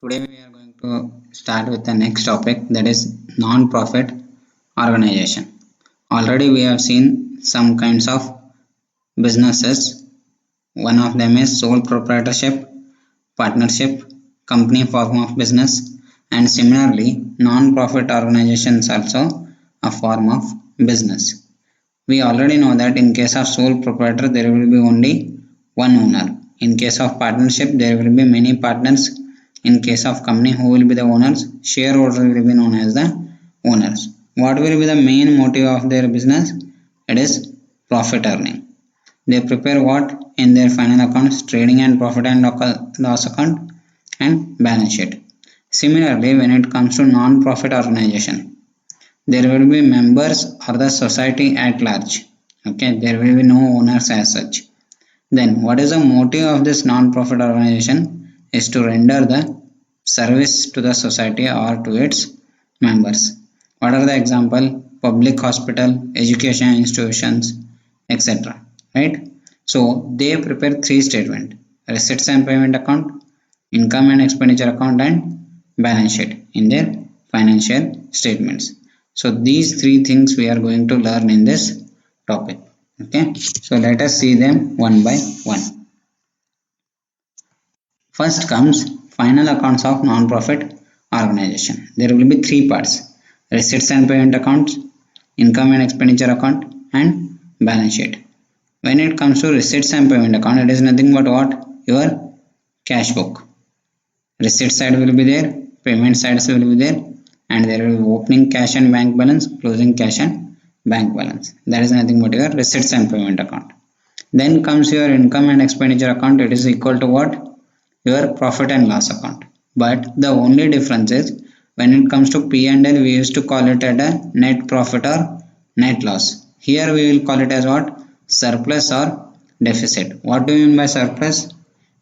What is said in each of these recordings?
Today we are going to start with the next topic, that is non-profit organization. Already we have seen some kinds of businesses. One of them is sole proprietorship, partnership, company form of business, and similarly non-profit organizations also a form of business. We already know that in case of sole proprietor there will be only one owner. In case of partnership there will be many partners. In case of company, who will be the owners? Shareholders will be known as the owners. What will be the main motive of their business? It is profit earning. They prepare what in their final accounts? Trading and profit and loss account and balance sheet. Similarly, when it comes to non-profit organization, there will be members or the society at large. Okay, there will be no owners as such. Then what is the motive of this non-profit organization? Is to render the service to the society or to its members. What are the example? Public hospital, education institutions, etc. Right? So they prepare three statements: receipts and payment account, income and expenditure account, and balance sheet in their financial statements. So these three things we are going to learn in this topic. Okay, so let us see them one by one. First comes final accounts of non-profit organization. There will be three parts: receipts and payment accounts, income and expenditure account, and balance sheet. When it comes to receipts and payment account, it is nothing but what? Your cash book. Receipt side will be there, payment sides will be there, and there will be opening cash and bank balance, closing cash and bank balance. That is nothing but your receipts and payment account. Then comes your income and expenditure account. It is equal to what? Your profit and loss account. But the only difference is when it comes to P&L, we used to call it as a net profit or net loss. Here we will call it as what? Surplus or deficit. What do you mean by surplus?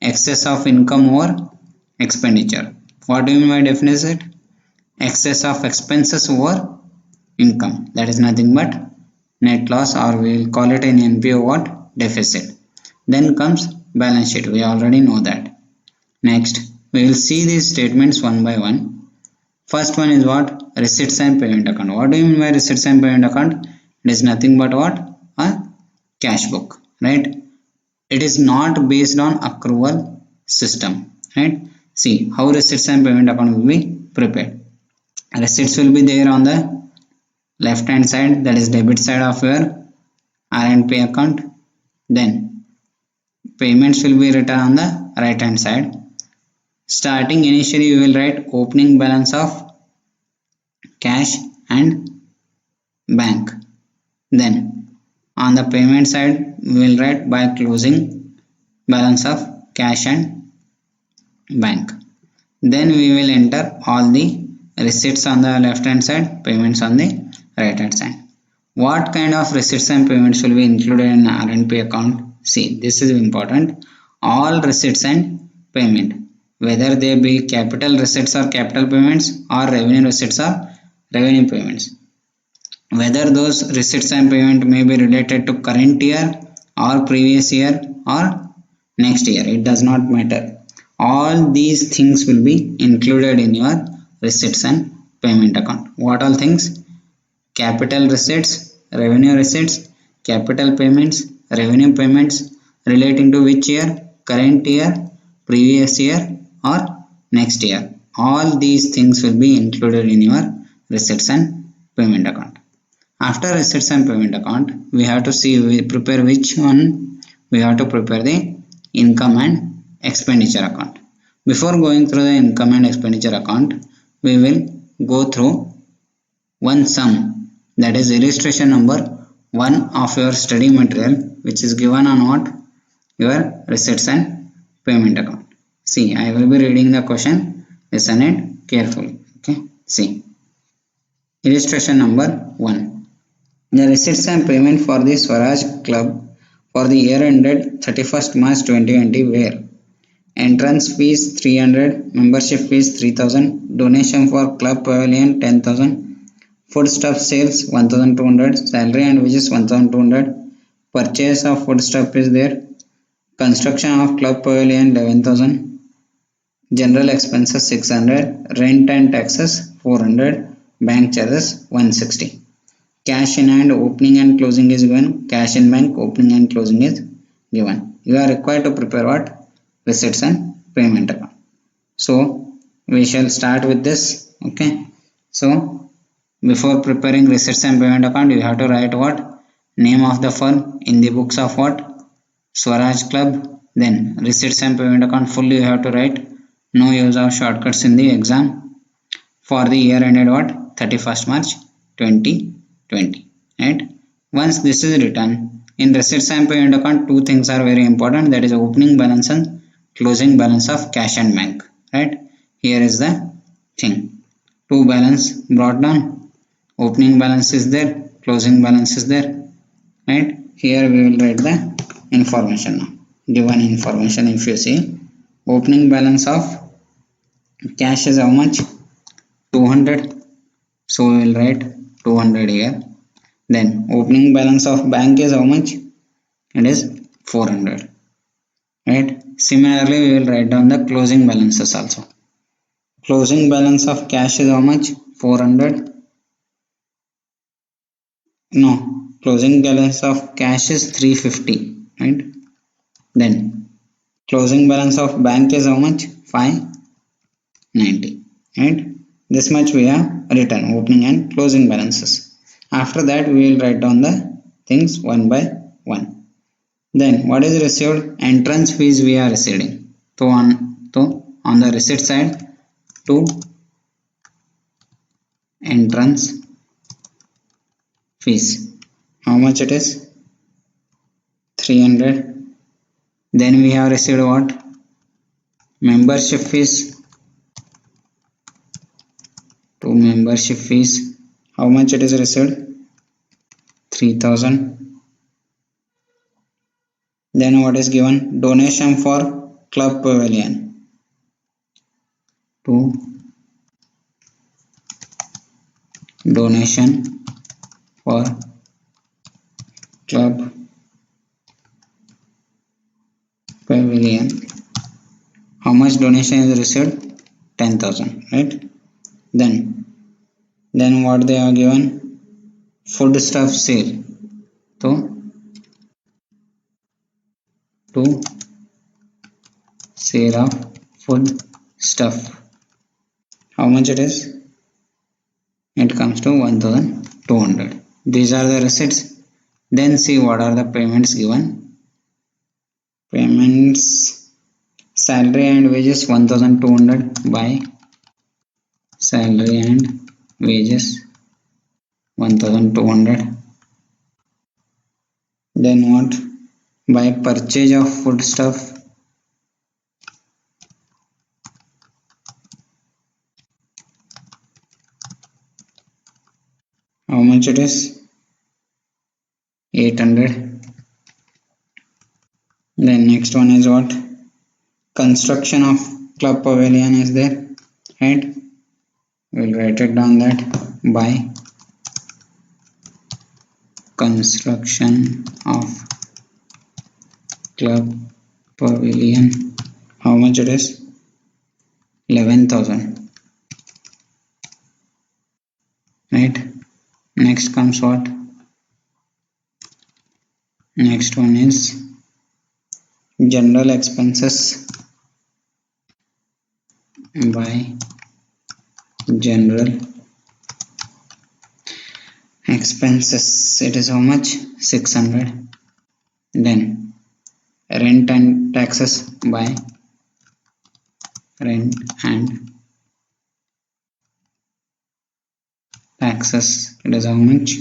Excess of income over expenditure. What do you mean by deficit? Excess of expenses over income. That is nothing but net loss, or we will call it in NPO what? Deficit. Then comes balance sheet. We already know that. Next, we will see these statements one by one. First one is what? Receipts and payment account. What do you mean by receipts and payment account? It is nothing but what? A cash book, right? It is not based on accrual system, right? See how receipts and payment account will be prepared. Receipts will be there on the left hand side, that is debit side of your R&P account. Then payments will be written on the right hand side. Starting initially you will write opening balance of cash and bank. Then on the payment side we will write by closing balance of cash and bank. Then we will enter all the receipts on the left hand side, payments on the right hand side. What kind of receipts and payments will be included in R&P account? See, this is important. All receipts and payment, whether they be capital receipts or capital payments, or revenue receipts or revenue payments, whether those receipts and payment may be related to current year or previous year or next year, it does not matter. All these things will be included in your receipts and payment account. What all things? Capital receipts, revenue receipts, capital payments, revenue payments relating to which year? Current year, previous year or next year. All these things will be included in your receipts and payment account. After receipts and payment account, we have to see, we prepare which one? We have to prepare the income and expenditure account. Before going through the income and expenditure account, we will go through one sum, that is illustration number 1 of your study material, which is given on what? Your receipts and payment account. See, I will be reading the question. Listen it carefully. Okay. See, illustration number 1. The receipts and payment for the Swaraj Club for the year ended 31st March 2020 were: entrance fees 300, membership fees 3000, donation for club pavilion 10,000, foodstuff sales 1200, salary and wages 1200, purchase of foodstuff is there, construction of club pavilion 11,000, General expenses 600, rent and taxes 400, bank charges 160. Cash in hand opening and closing is given, cash in bank opening and closing is given. You are required to prepare what? Receipts and payment account. So we shall start with this. Okay, so before preparing receipts and payment account, you have to write what? Name of the firm in the books of what? Swaraj Club. Then receipts and payment account fully you have to write. No use of shortcuts in the exam. For the year ended what? 31st March 2020. Right? Once this is written, in receipts and payment account, two things are very important. That is opening balance and closing balance of cash and bank. Right? Here is the thing. Two balance brought down. Opening balance is there. Closing balance is there. Right? Here we will write the information now. Given information, if you see, opening balance of cash is how much? 200. So we will write 200 here. Then opening balance of bank is how much? It is 400. Right? Similarly, we will write down the closing balances also. Closing balance of cash is how much? 400. No, closing balance of cash is 350. Right? Then closing balance of bank is how much? 590. Right? This much we have written, opening and closing balances. After that we will write down the things one by one. Then what is received? Entrance fees we are receiving. So on the receipt side, to entrance fees, how much it is? 300. Then we have received what? Membership fees. To membership fees, how much it is received? 3000. Then what is given? Donation for club pavilion. To donation for club pavilion. How much donation is received? 10,000. Right? Then what they are given? Food stuff sale. To sale of food stuff. How much it is? It comes to 1200. These are the receipts. Then see what are the payments given. Payments, salary and wages 1200 by salary and wages 1200. Then what? By purchase of food stuff, how much it is? 800. Then next one is what? Construction of club pavilion is there. Right? We'll write it down that by construction of club pavilion, how much it is? 11,000. Right? Next comes what? Next one is general expenses by general expenses. It is how much? 600. Then rent and taxes by rent and taxes. It is how much?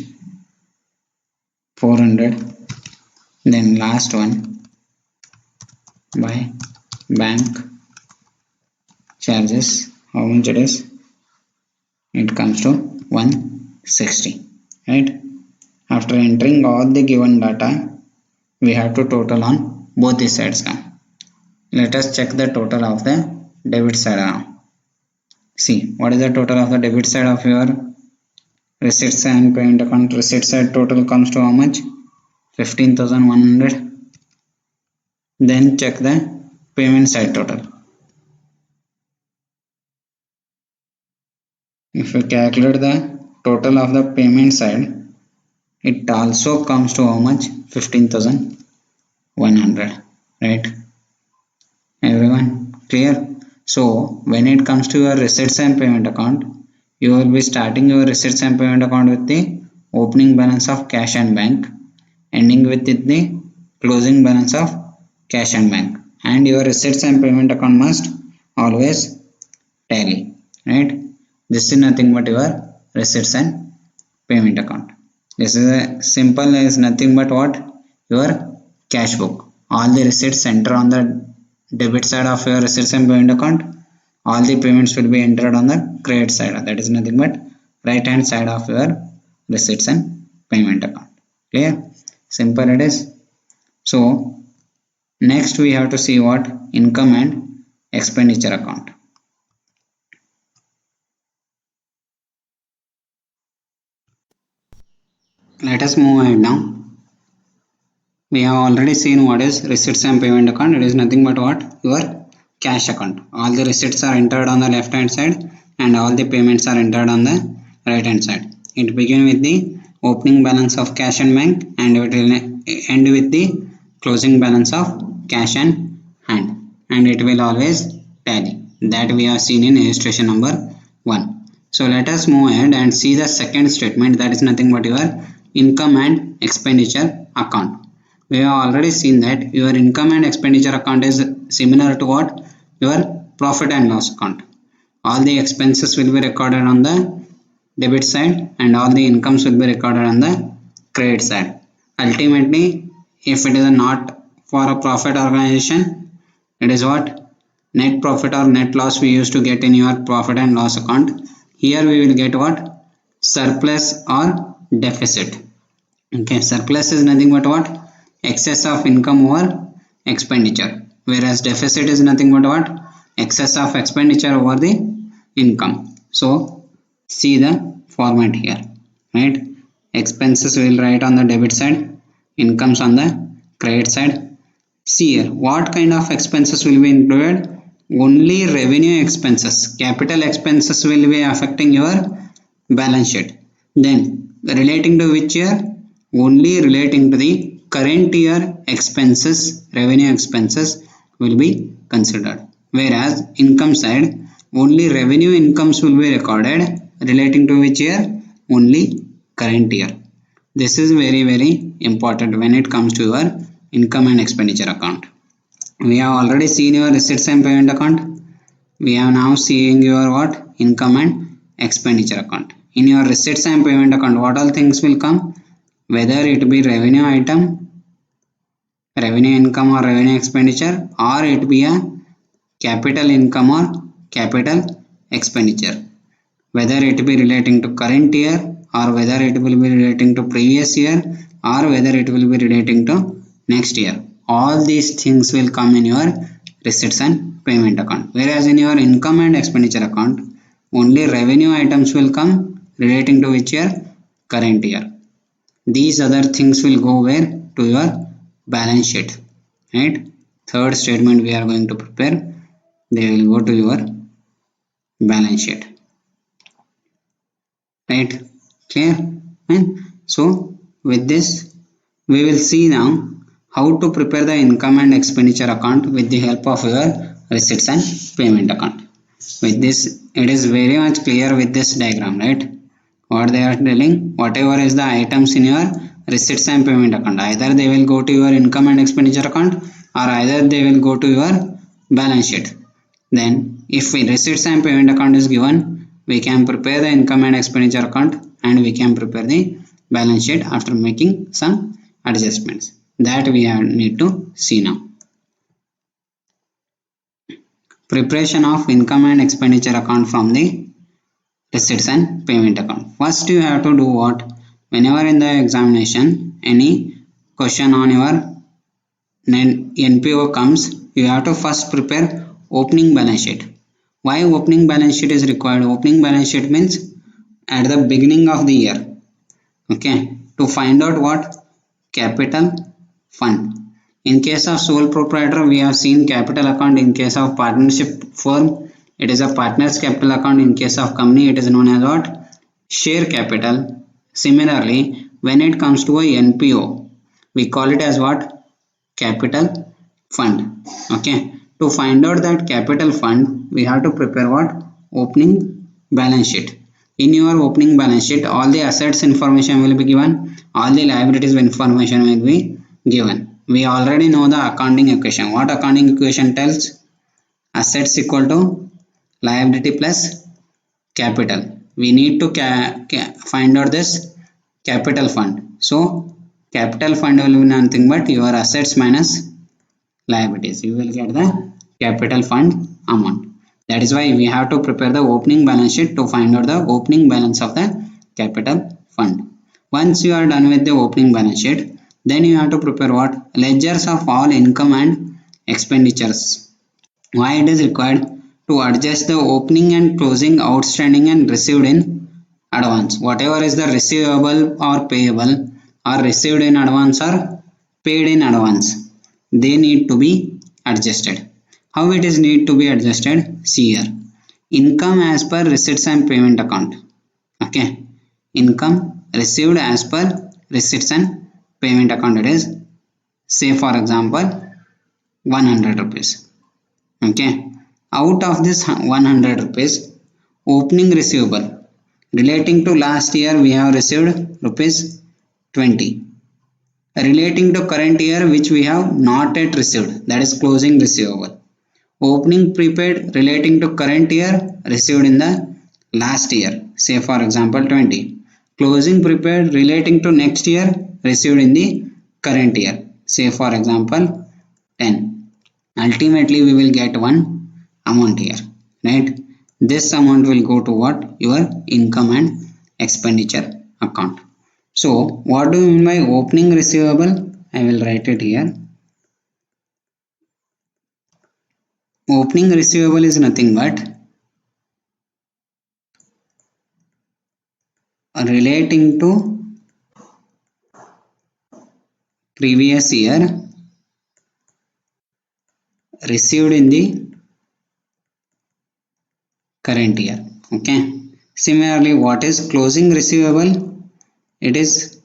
400. Then last one by bank charges. How much it is? It comes to 160. Right? After entering all the given data, we have to total on both the sides now. Let us check the total of the debit side now. See, what is the total of the debit side of your receipts and payment account? Receipt side total comes to how much? 15,100. Then check the payment side total. If you calculate the total of the payment side, it also comes to how much? 15,100, right? Everyone clear? So when it comes to your receipts and payment account, you will be starting your receipts and payment account with the opening balance of cash and bank, ending with the closing balance of cash and bank, and your receipts and payment account must always tally, right? This is nothing but your receipts and payment account. This is a simple as nothing but what? Your cash book. All the receipts enter on the debit side of your receipts and payment account. All the payments will be entered on the credit side. That is nothing but right hand side of your receipts and payment account. Clear? Simple it is. So next we have to see what? Income and expenditure account. Let us move ahead now. We have already seen what is receipts and payment account. It is nothing but what? Your cash account. All the receipts are entered on the left hand side and all the payments are entered on the right hand side. It begins with the opening balance of cash and bank and it will end with the closing balance of cash and hand, and it will always tally. That we have seen in illustration number 1. So let us move ahead and see the second statement, that is nothing but your income and expenditure account. We have already seen that your income and expenditure account is similar to what? Your profit and loss account. All the expenses will be recorded on the debit side and all the incomes will be recorded on the credit side. Ultimately, if it is not for a profit organization, it is what? Net profit or net loss we used to get in your profit and loss account. Here we will get what? Surplus or deficit. Okay, surplus is nothing but what? Excess of income over expenditure, whereas deficit is nothing but what? Excess of expenditure over the income. So see the format here, right? Expenses we will write on the debit side, incomes on the credit side. See here, what kind of expenses will be included? Only revenue expenses. Capital expenses will be affecting your balance sheet. Then relating to which year? Only relating to the current year expenses, revenue expenses will be considered. Whereas income side, only revenue incomes will be recorded relating to which year? Only current year. This is very important when it comes to your income and expenditure account. We have already seen your receipts and payment account. We are now seeing your what? Income and expenditure account. In your receipts and payment account, what all things will come? Whether it be revenue item, revenue income or revenue expenditure, or it be a capital income or capital expenditure. Whether it be relating to current year or whether it will be relating to previous year or whether it will be relating to next year. All these things will come in your receipts and payment account. Whereas in your income and expenditure account, only revenue items will come relating to which year? Current year. These other things will go where? To your balance sheet, right? Third statement we are going to prepare, they will go to your balance sheet, right? Clear? And so with this we will see now how to prepare the income and expenditure account with the help of your receipts and payment account. With this it is very much clear with this diagram, right? What they are telling, whatever is the items in your receipts and payment account, either they will go to your income and expenditure account or either they will go to your balance sheet. Then if receipts and payment account is given, we can prepare the income and expenditure account and we can prepare the balance sheet after making some adjustments that we need to see now. Preparation of income and expenditure account from the receipts and payment account. First you have to do what? Whenever in the examination any question on your NPO comes, you have to first prepare opening balance sheet. Why opening balance sheet is required? Opening balance sheet means at the beginning of the year, okay, to find out what? Capital fund. In case of sole proprietor we have seen capital account. In case of partnership firm It is a partner's capital account. In case of company, it is known as what? Share capital. Similarly, when it comes to a NPO, we call it as what? Capital fund. Okay, to find out that capital fund, we have to prepare what? Opening balance sheet. In your opening balance sheet, all the assets information will be given, all the liabilities information will be given. We already know the accounting equation. What accounting equation tells? Assets equal to liability plus capital. We need to find out this capital fund. So capital fund will be nothing but your assets minus liabilities. You will get the capital fund amount. That is why we have to prepare the opening balance sheet to find out the opening balance of the capital fund. Once you are done with the opening balance sheet, then you have to prepare what? Ledgers of all income and expenditures. Why it is required? To adjust the opening and closing, outstanding and received in advance. Whatever is the receivable or payable or received in advance or paid in advance, they need to be adjusted. How it is need to be adjusted? See here. Income as per receipts and payment account. Okay. Income received as per receipts and payment account. It is, say for example, 100 rupees. Okay. Out of this 100 rupees, opening receivable relating to last year, we have received rupees 20. Relating to current year, which we have not yet received, that is closing receivable. Opening prepaid relating to current year, received in the last year, say for example 20. Closing prepaid relating to next year, received in the current year, say for example 10. Ultimately we will get one amount here, right? This amount will go to what? Your income and expenditure account. So what do you mean by opening receivable? I will write it here. Opening receivable is nothing but relating to previous year, received in the current year. Okay. Similarly, what is closing receivable? It is,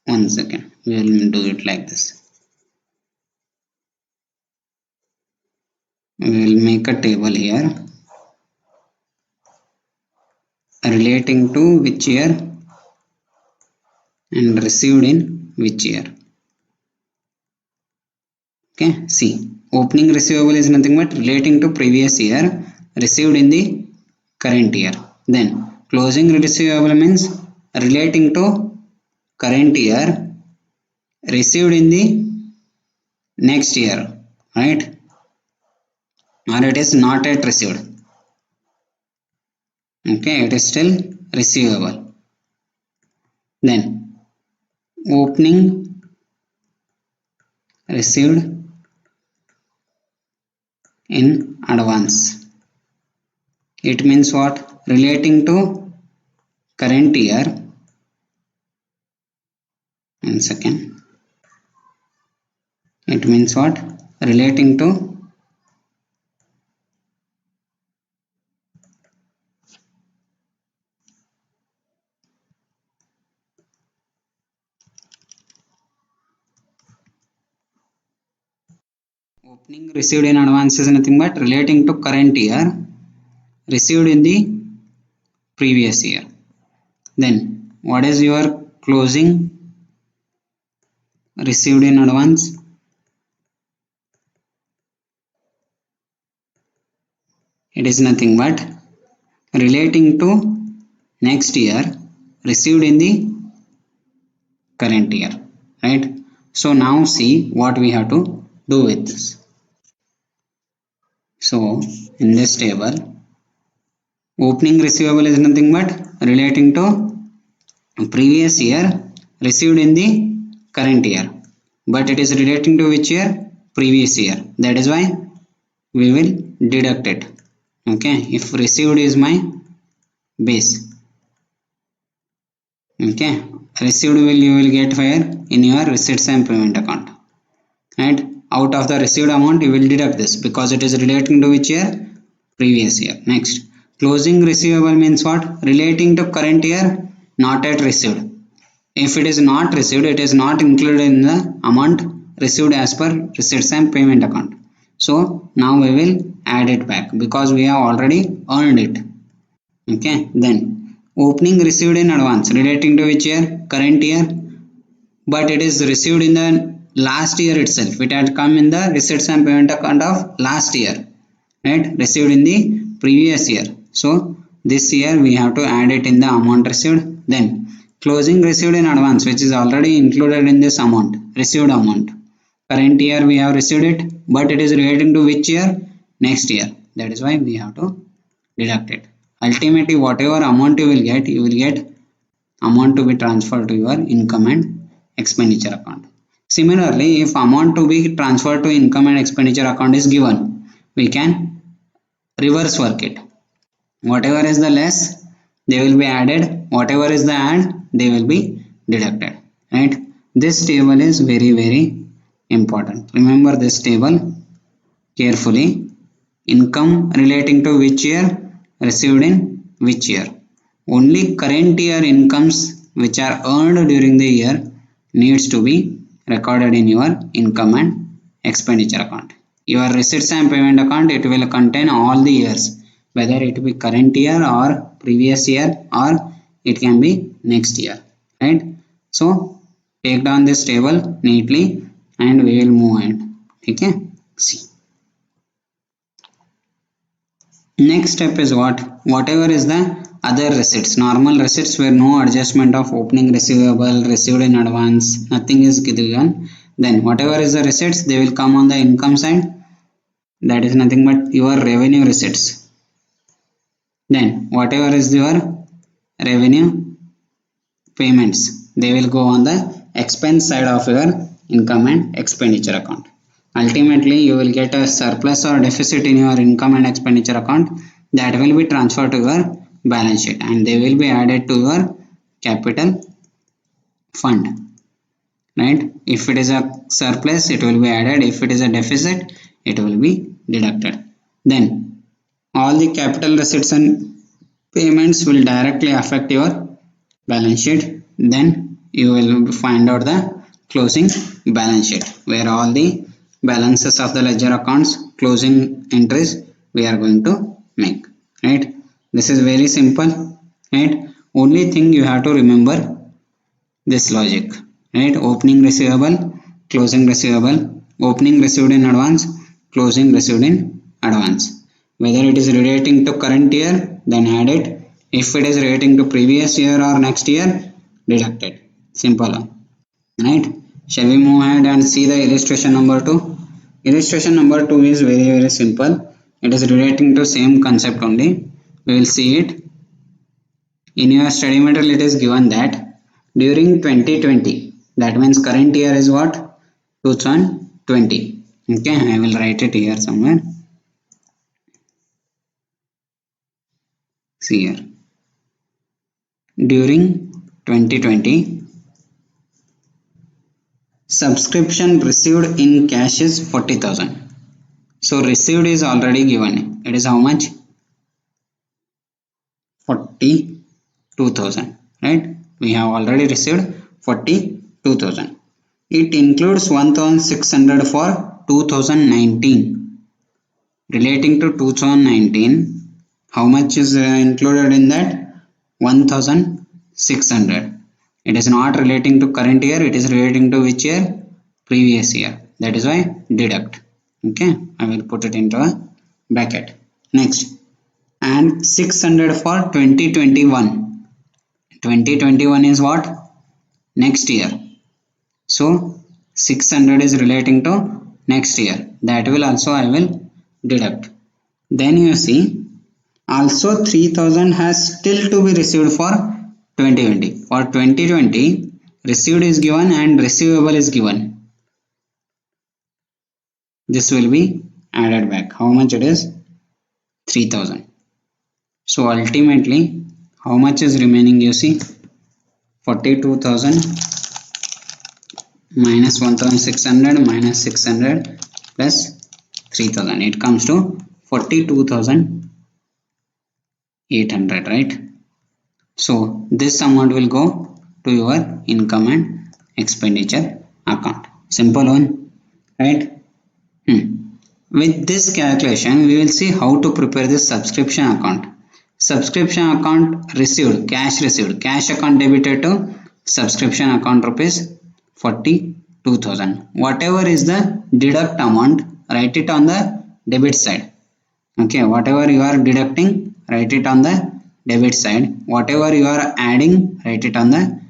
one second, we will do it like this. We will make a table here relating to which year and received in which year. Okay, see, opening receivable is nothing but relating to previous year, received in the current year. Then closing receivable means relating to current year, received in the next year, right? Or it is not yet received. Okay, it is still receivable. Then opening received in advance. It means what? Relating to current year. One second. It means what? Relating to opening received in advance is nothing but relating to current year, received in the previous year. Then what is your closing received in advance? It is nothing but relating to next year, received in the current year, right? So now see what we have to do with this. So in this table, opening receivable is nothing but relating to previous year, received in the current year, but it is relating to which year? Previous year. That is why we will deduct it. Okay, if received is my base, okay, received you will get where? In your receipts and payment account, right? Out of the received amount you will deduct this because it is relating to which year? previous year. Next, closing receivable means what? Relating to current year, not yet received. If it is not received, it is not included in the amount received as per receipts and payment account. So now we will add it back because we have already earned it. Okay, then opening received in advance relating to which year? Current year, but it is received in the last year itself. It had come in the receipts and payment account of last year, right? Received in the previous year. So this year we have to add it in the amount received. Then closing received in advance, which is already included in this amount, received amount. Current year we have received it, but it is relating to which year? Next year. That is why we have to deduct it. Ultimately, whatever amount you will get amount to be transferred to your income and expenditure account. Similarly, if amount to be transferred to income and expenditure account is given, we can reverse work it. Whatever is the less, they will be added. Whatever is the add, they will be deducted. Right? This table is very important. Remember this table carefully. Income relating to which year? Received in which year? Only current year incomes which are earned during the year needs to be recorded in your income and expenditure account. Your receipts and payment account, it will contain all the years, whether it be current year or previous year, or it can be next year, right? So take down this table neatly and we will move on. Okay, see. Next step is what? Whatever is the other receipts, normal receipts where no adjustment of opening receivable, received in advance, nothing is given. Then whatever is the receipts, they will come on the income side. That is nothing but your revenue receipts. Then whatever is your revenue payments, they will go on the expense side of your income and expenditure account. Ultimately, you will get a surplus or deficit in your income and expenditure account that will be transferred to your balance sheet and they will be added to your capital fund. Right? If it is a surplus, it will be added. If it is a deficit, it will be deducted. Then all the capital receipts and payments will directly affect your balance sheet. Then you will find out the closing balance sheet where all the balances of the ledger accounts, closing entries we are going to make. Right? This is very simple. Right? Only thing you have to remember this logic. Right? Opening receivable, closing receivable, opening received in advance, closing received in advance. Whether it is relating to current year, then add it. If it is relating to previous year or next year, deduct it. Simple. Right? Shall we move ahead and see the illustration number 2? Illustration number 2 is very simple. It is relating to same concept only. We will see it. In your study material, it is given that during 2020, that means current year is what? 2020. Okay, I will write it here somewhere. See here. During 2020, subscription received in cash is 40,000. So received is already given. It is how much? 42,000. Right? We have already received 42,000. It includes 1,600 for 2019. Relating to 2019, how much is included in that? 1,600. It is not relating to current year, it is relating to which year? Previous year. That is why deduct. Okay, I will put it into a bracket. Next, and 600 for 2021. 2021 is what? Next year. So 600 is relating to next year. That will also I will deduct. Then you see, also 3,000 has still to be received for 2020. For 2020, received is given and receivable is given. This will be added back. How much it is? 3,000. So ultimately, how much is remaining? You see, 42,000 minus 1,600 minus 600 plus 3,000. It comes to 42,000 800, right? So this amount will go to your income and expenditure account. Simple one, right? With this calculation, we will see how to prepare this subscription account. Subscription account received, cash account debited to subscription account rupees 42,000. Whatever is the deduct amount, write it on the debit side. Okay, whatever you are deducting, write it on the debit side. Whatever you are adding, write it on the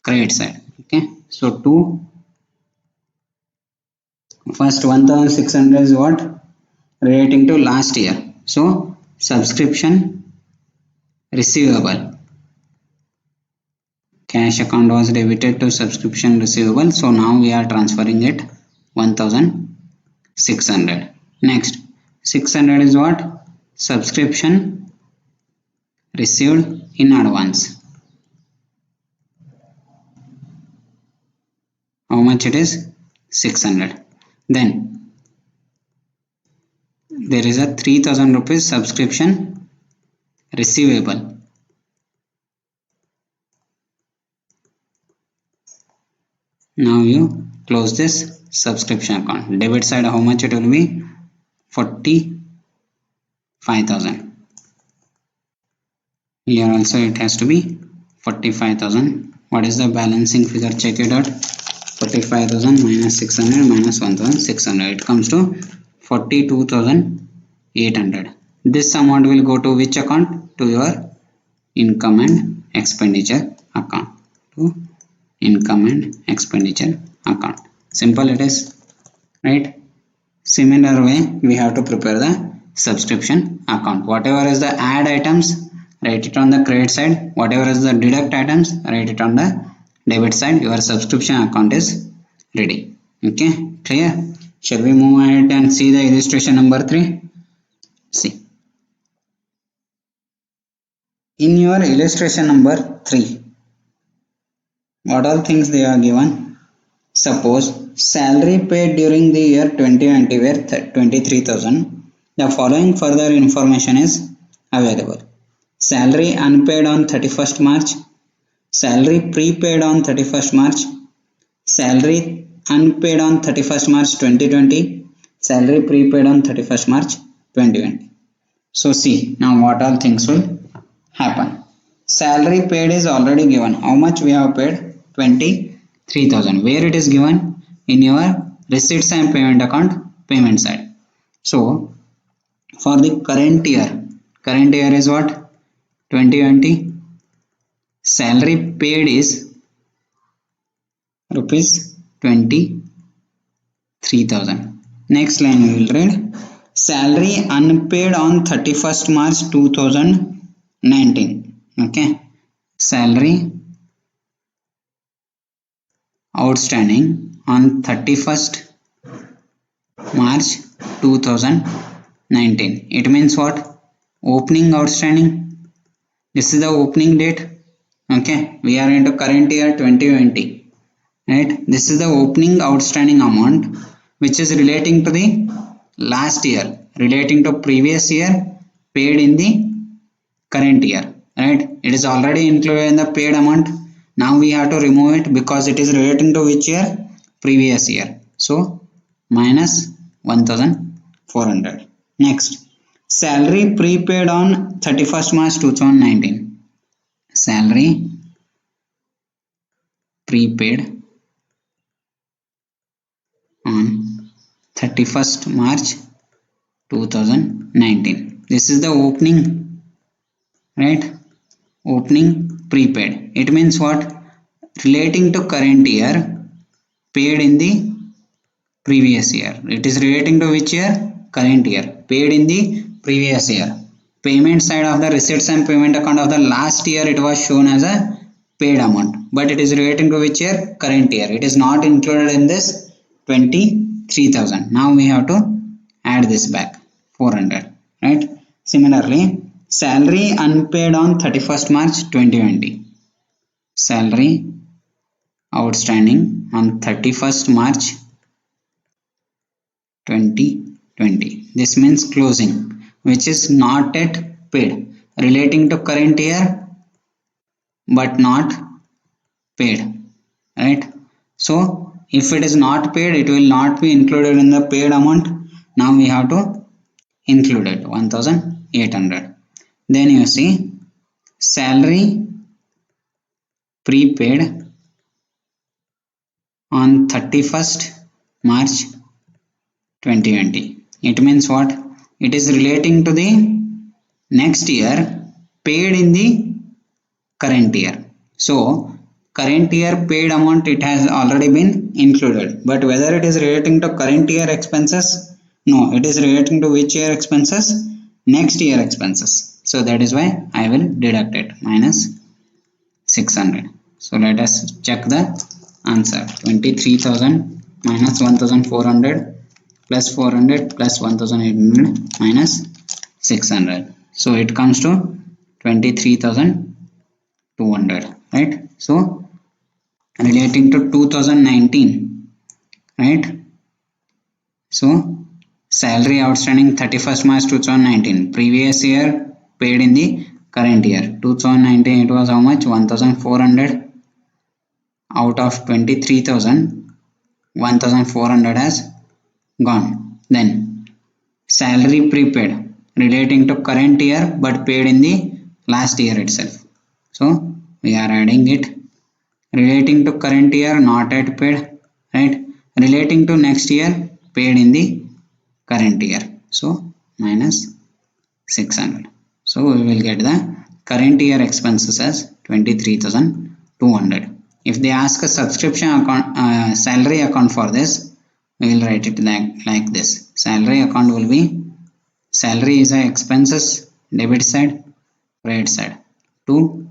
credit side. Okay, so first 1600 is what? Relating to last year. So subscription receivable. Cash account was debited to subscription receivable. So now we are transferring it 1600. Next 600 is what? Subscription received in advance. How much it is? 600. Then there is a 3000 rupees subscription receivable. Now you close this subscription account. Debit side, how much it will be? 45,000. Here also it has to be 45,000. What is the balancing figure? Check it out. 45,000 minus 600 minus 1,600. It comes to 42,800. This amount will go to which account? To your income and expenditure account. To income and expenditure account. Simple it is, right? Similar way we have to prepare the subscription account. Whatever is the add items, write it on the credit side. Whatever is the deduct items, write it on the debit side. Your subscription account is ready. Okay, clear? Shall we move ahead and see the illustration number 3? See, in your illustration number 3, what all things they are given? Suppose salary paid during the year 2020 were 23,000. The following further information is available. Salary unpaid on 31st March, salary prepaid on 31st March, salary unpaid on 31st March 2020, salary prepaid on 31st March 2020. So see now what all things will happen. Salary paid is already given. How much we have paid? 23,000. Where it is given? In your receipts and payment account, payment side. So for the current year is what? 2020. Salary paid is rupees 23,000. Next line we will read. Salary unpaid on 31st March 2019. Okay. Salary outstanding on 31st March 2019. It means what? Opening outstanding. This is the opening date. Okay, we are into current year 2020. Right? This is the opening outstanding amount which is relating to the last year, relating to previous year, paid in the current year. Right? It is already included in the paid amount. Now we have to remove it because it is relating to which year? Previous year. So minus 1,400. Next, salary prepaid on 31st March 2019. Salary prepaid on 31st March 2019. This is the opening, right? Opening prepaid. It means what? Relating to current year, paid in the previous year. It is relating to which year? Current year. Paid in the previous year. Payment side of the receipts and payment account of the last year, it was shown as a paid amount. But it is relating to which year? Current year. It is not included in this 23,000. Now we have to add this back. 400. Right? Similarly, salary unpaid on 31st March 2020. Salary outstanding on 31st March 2020. This means closing, which is not yet paid. relating to current year but not paid, right? So if it is not paid, it will not be included in the paid amount. Now we have to include it, 1800. Then you see salary prepaid on 31st March 2020. It means what? It is relating to the next year paid in the current year. So current year paid amount, it has already been included, but whether it is relating to current year expenses, no, it is relating to which year expenses? Next year expenses. So that is why I will deduct it, minus 600. So let us check the answer. 23,000 minus 1,400 plus 400 plus 1,800 minus 600. So it comes to 23,200, right? So relating to 2019, right? So salary outstanding 31st March 2019, previous year paid in the current year. 2019 it was how much? 1,400. Out of 23,000, 1,400 has gone. Then salary prepaid relating to current year but paid in the last year itself. So we are adding it. Relating to current year, not yet paid, right? Relating to next year, paid in the current year. So minus 600. So we will get the current year expenses as 23,200. If they ask a subscription account, salary account for this, we will write it like this. Salary account will be, salary is a expenses, debit side, credit side, to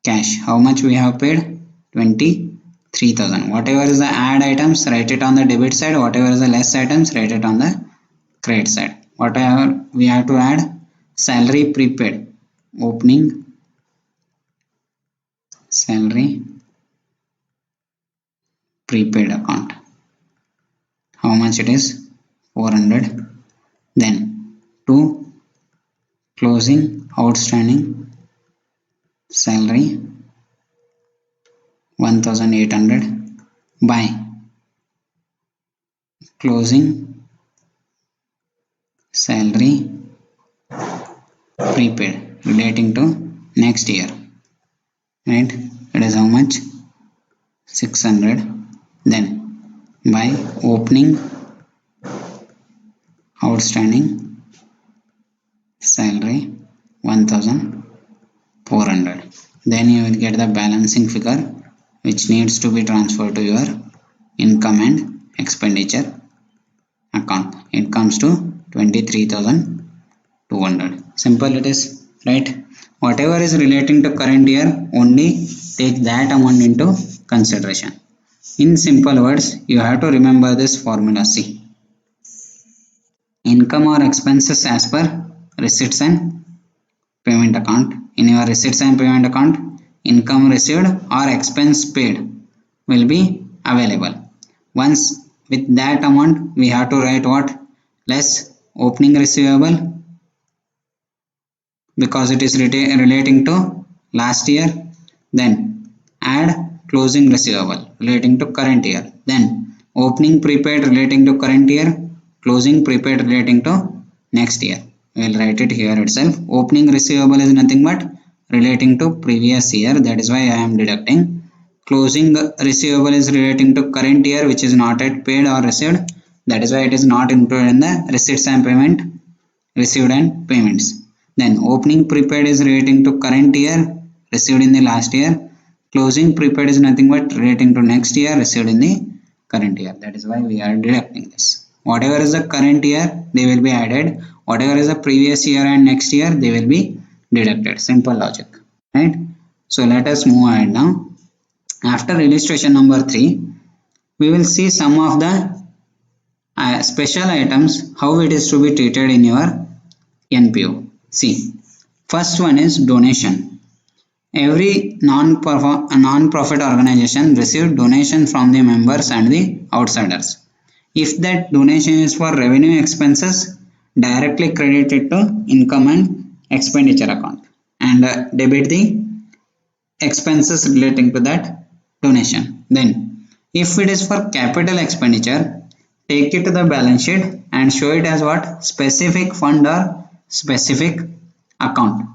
cash. How much we have paid? 23,000. Whatever is the add items, write it on the debit side. Whatever is the less items, write it on the credit side. Whatever we have to add, salary prepaid, opening salary prepaid account. How much it is? 400. Then to closing outstanding salary 1,800 by closing salary prepaid relating to next year, right? It is how much? 600. Then by opening outstanding salary 1,400. Then you will get the balancing figure which needs to be transferred to your income and expenditure account. It comes to 23,200. Simple it is, right? Whatever is relating to current year, only take that amount into consideration. In simple words, you have to remember this formula. See, income or expenses as per receipts and payment account. In your receipts and payment account, income received or expense paid will be available. Once with that amount, we have to write what? Less opening receivable, because it is relating to last year. Then add closing receivable relating to current year. Then opening prepaid relating to current year, closing prepaid relating to next year. We will write it here itself. Opening receivable is nothing but relating to previous year, that is why I am deducting. Closing receivable is relating to current year which is not yet paid or received, that is why it is not included in the receipts and payment, received and payments. Then opening prepaid is relating to current year, received in the last year. Closing prepaid is nothing but relating to next year, received in the current year. That is why we are deducting this. Whatever is the current year, they will be added. Whatever is the previous year and next year, they will be deducted. Simple logic, right? So let us move ahead now. After illustration number 3, we will see some of the special items, how it is to be treated in your NPO. See, first one is donation. Every non-profit organization receives donation from the members and the outsiders. If that donation is for revenue expenses, directly credit it to income and expenditure account. and debit the expenses relating to that donation. Then if it is for capital expenditure, take it to the balance sheet and show it as what? Specific fund or specific account.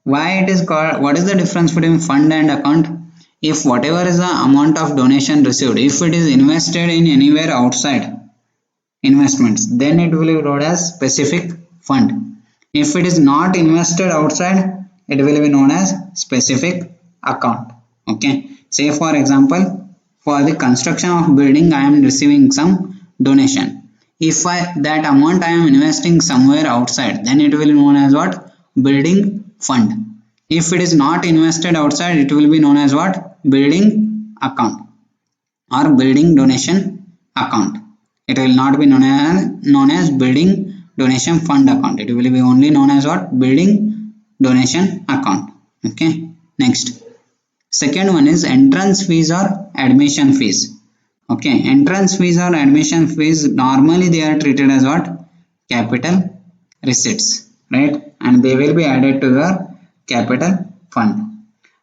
Why it is called, what is the difference between fund and account? If whatever is the amount of donation received, if it is invested in anywhere outside investments, then it will be known as specific fund. If it is not invested outside, it will be known as specific account. Okay, say for example, for the construction of building I am receiving some donation. If that amount I am investing somewhere outside, then it will be known as what? Building fund. If it is not invested outside, it will be known as what? Building account or building donation account. It will not be known as building donation fund account. It will be only known as what? Building donation account. Okay, next. Second one is entrance fees or admission fees. Okay, entrance fees or admission fees, normally they are treated as what? Capital receipts, right? And they will be added to your capital fund.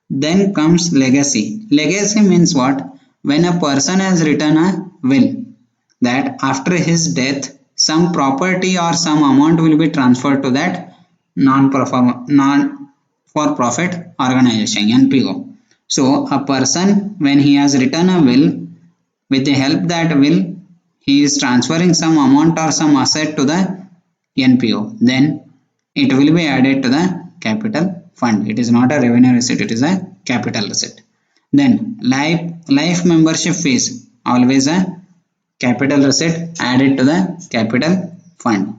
Then comes legacy. Legacy means what? When a person has written a will that after his death some property or some amount will be transferred to that non-for-profit organization, NPO. So a person, when he has written a will, with the help that will, he is transferring some amount or some asset to the NPO. Then it will be added to the capital fund. It is not a revenue receipt, it is a capital receipt. Then life membership fees, always a capital receipt added to the capital fund.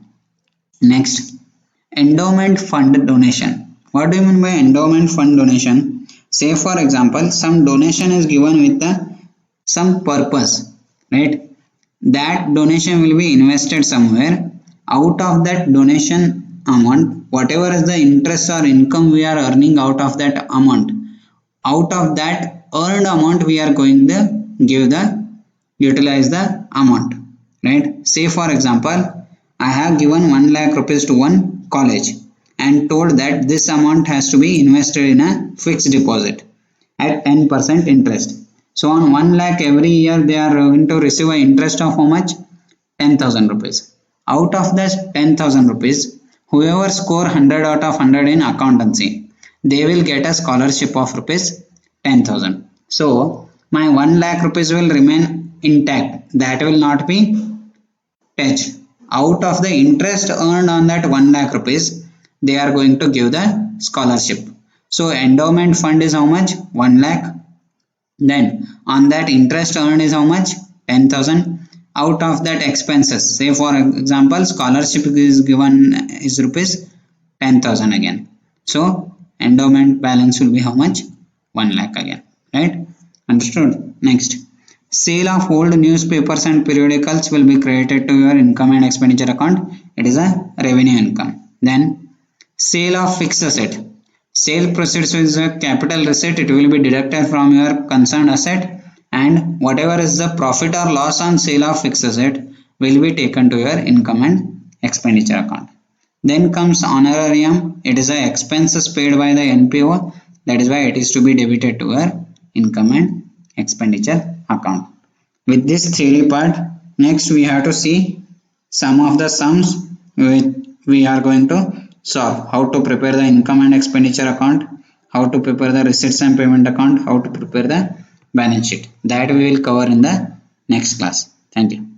Next, endowment fund donation. What do you mean by endowment fund donation? Say for example, some donation is given with some purpose, right? That donation will be invested somewhere. Out of that donation amount, whatever is the interest or income we are earning out of that amount, out of that earned amount we are going to utilize the amount, right? Say for example, I have given 1 lakh rupees to one college and told that this amount has to be invested in a fixed deposit at 10% interest. So on 1 lakh every year they are going to receive an interest of how much? 10,000 rupees. Out of that 10,000 rupees, whoever score 100 out of 100 in accountancy, they will get a scholarship of rupees 10,000. So my 1 lakh rupees will remain intact. That will not be touched. Out of the interest earned on that 1 lakh rupees, they are going to give the scholarship. So endowment fund is how much? 1 lakh. Then on that interest earned is how much? 10,000. Out of that expenses, say for example scholarship is given is rupees 10,000 again. So endowment balance will be how much? 1 lakh again, right? Understood? Next, sale of old newspapers and periodicals will be credited to your income and expenditure account. It is a revenue income. Then sale of fixed asset. Sale proceeds is a capital receipt. It will be deducted from your concerned asset, and whatever is the profit or loss on sale of fixed asset will be taken to your income and expenditure account. Then comes honorarium. It is a expenses paid by the NPO. That is why it is to be debited to your income and expenditure account. With this theory part, next we have to see some of the sums we are going to solve. How to prepare the income and expenditure account, how to prepare the receipts and payment account, how to prepare the balance sheet. That we will cover in the next class. Thank you.